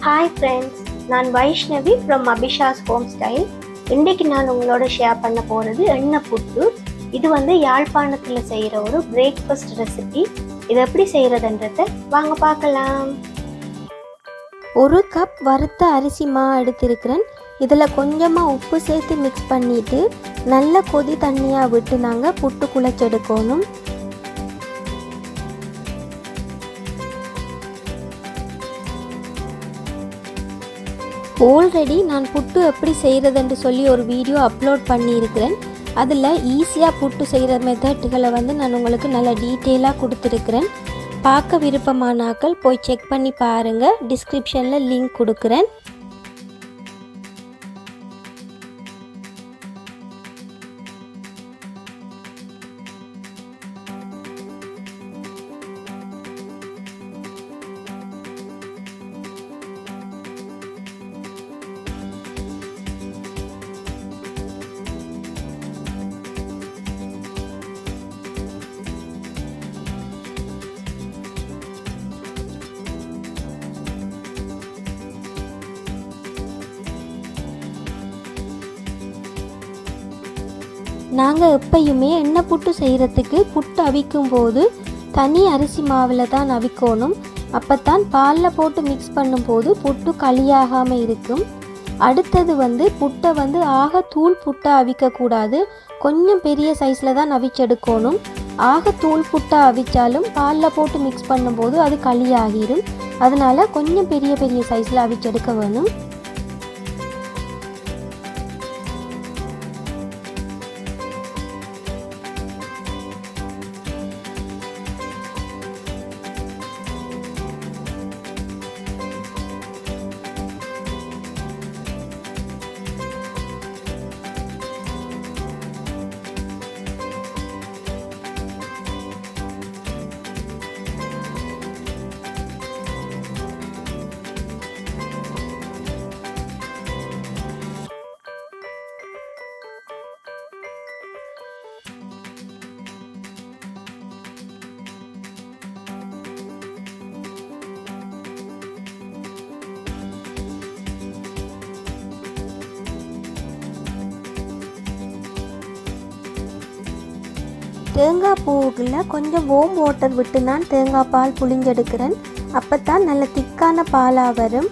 Hi friends, நான் Vaishnavi from Abisha's home style. இன்றைக்கு நான் உங்களோட ஷேர் பண்ண போகிறது எண்ணெய் புட்டு. இது யாழ்ப்பாணத்தில் செய்கிற ஒரு பிரேக்ஃபாஸ்ட் ரெசிபி. இது எப்படி செய்கிறதுன்றதை வாங்க பார்க்கலாம். ஒரு கப் வறுத்த அரிசி மாவு எடுத்திருக்கிறேன். இதில் கொஞ்சமாக உப்பு சேர்த்து மிக்ஸ் பண்ணிவிட்டு நல்ல கொதி தண்ணியாக விட்டு நாங்கள் புட்டு குழைச்செடுக்கணும். ஆல்ரெடி நான் புட்டு எப்படி செய்கிறதுன்னு சொல்லி ஒரு வீடியோ அப்லோட் பண்ணியிருக்கிறேன். அதில் ஈஸியாக புட்டு செய்கிற மெத்தட்களை நான் உங்களுக்கு நல்லா டீட்டெயிலாக கொடுத்துருக்குறேன். பார்க்க விருப்பமானாக்கள் போய் செக் பண்ணி பாருங்கள். டிஸ்கிரிப்ஷனில் லிங்க் கொடுக்குறேன். நாங்கள் எப்பயுமே எண்ணெய் புட்டு செய்கிறதுக்கு புட்டு அவிக்கும் போது தனி அரிசி மாவில் தான் அவிக்கணும். அப்போத்தான் பாலில் போட்டு மிக்ஸ் பண்ணும்போது புட்டு களியாகாமல் இருக்கும். அடுத்தது புட்டை ஆக தூள் புட்டை அவிக்கக்கூடாது. கொஞ்சம் பெரிய சைஸில் தான் அவிச்செடுக்கணும். ஆக தூள் புட்டை அவிச்சாலும் பாலில் போட்டு மிக்ஸ் பண்ணும்போது அது களியாகிடும். அதனால் கொஞ்சம் பெரிய பெரிய சைஸில் அவிச்செடுக்க வேணும். தேங்காய் பூவுக்குள்ள கொஞ்சம் வார்ம் வாட்டர் விட்டு நான் தேங்காய் பால் புளிஞ்செடுக்கிறேன். அப்போ தான் நல்ல திக்கான பாலாக வரும்.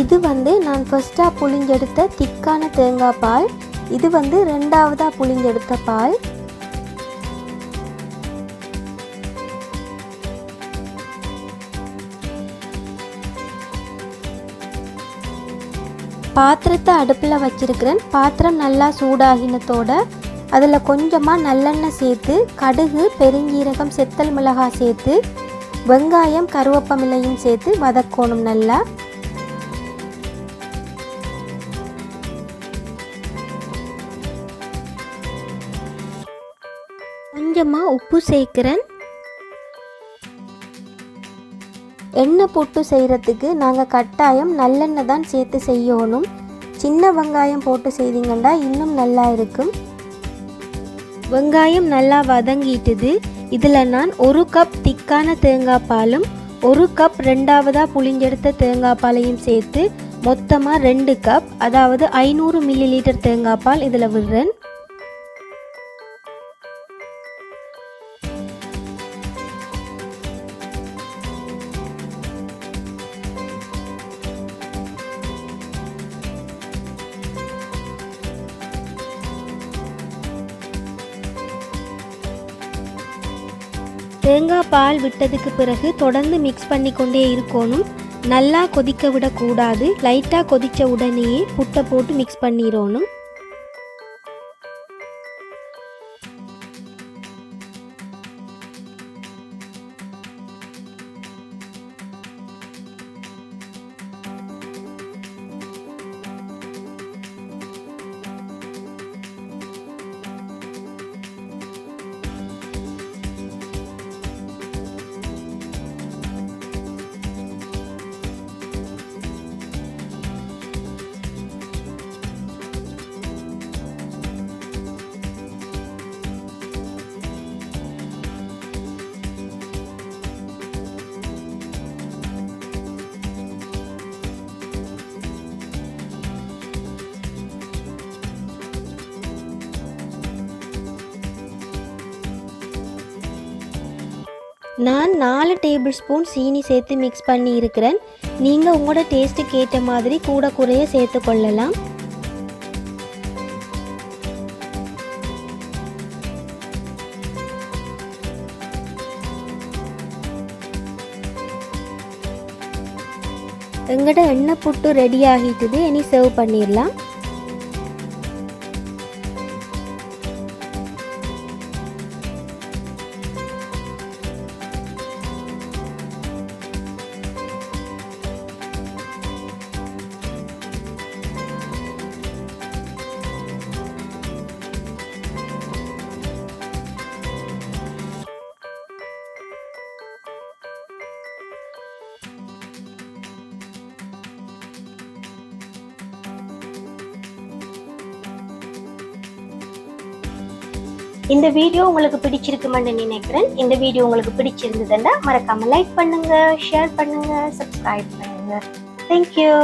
இது நான் ஃபர்ஸ்ட்டாக புளிஞ்செடுத்த திக்கான தேங்காய் பால். இது ரெண்டாவதாக புளிஞ்செடுத்த பால். பாத்திரத்தை அடுப்பில் வச்சிருக்கிறேன். பாத்திரம் நல்லா சூடாகினத்தோட அதில் கொஞ்சமாக நல்லெண்ணெய் சேர்த்து கடுகு, பெருஞ்சீரகம், செத்தல் மிளகாய் சேர்த்து வெங்காயம், கருவேப்பமிலையும் சேர்த்து வதக்கணும் நல்லா. கொஞ்சமாக உப்பு சேர்க்குறேன். எண்ணெய் புட்டு செய்கிறதுக்கு நாங்கள் கட்டாயம் நல்லெண்ணெய் தான் சேர்த்து செய்யணும். சின்ன வெங்காயம் போட்டு செய்தீங்கன்னா இன்னும் நல்லா இருக்கும். வெங்காயம் நல்லா வதங்கிட்டுது. இதில் நான் 1 கப் திக்கான தேங்காய் பாலும் 1 கப் ரெண்டாவதாக புளிஞ்செடுத்த தேங்காய் பாலையும் சேர்த்து மொத்தமாக 2 கப், அதாவது 500 மில்லிலிட்டர் தேங்காய் பால் இதில் விடுறேன். தேங்காய் பால் விட்டதுக்கு பிறகு தொடர்ந்து மிக்ஸ் பண்ணி கொண்டே இருக்கணும். நல்லா கொதிக்க விடக்கூடாது. லைட்டாக கொதித்த உடனேயே புட்டை போட்டு மிக்ஸ் பண்ணிடணும். நான் 4 டேபிள் ஸ்பூன் சீனி சேர்த்து மிக்ஸ் பண்ணி இருக்கிறேன். நீங்கள் உங்களோட டேஸ்ட்டுக்கு ஏற்ற மாதிரி கூட குறைய சேர்த்து கொள்ளலாம். எங்கட எண்ணெய் புட்டு ரெடி ஆகிட்டுது. இனி சர்வ் பண்ணிடலாம். இந்த வீடியோ உங்களுக்கு பிடிச்சிருக்குமென்னு நினைக்கிறேன். இந்த வீடியோ உங்களுக்கு பிடிச்சிருந்ததுன்னா மறக்காம லைக் பண்ணுங்க, ஷேர் பண்ணுங்க, சப்ஸ்கிரைப் பண்ணுங்க. Thank you.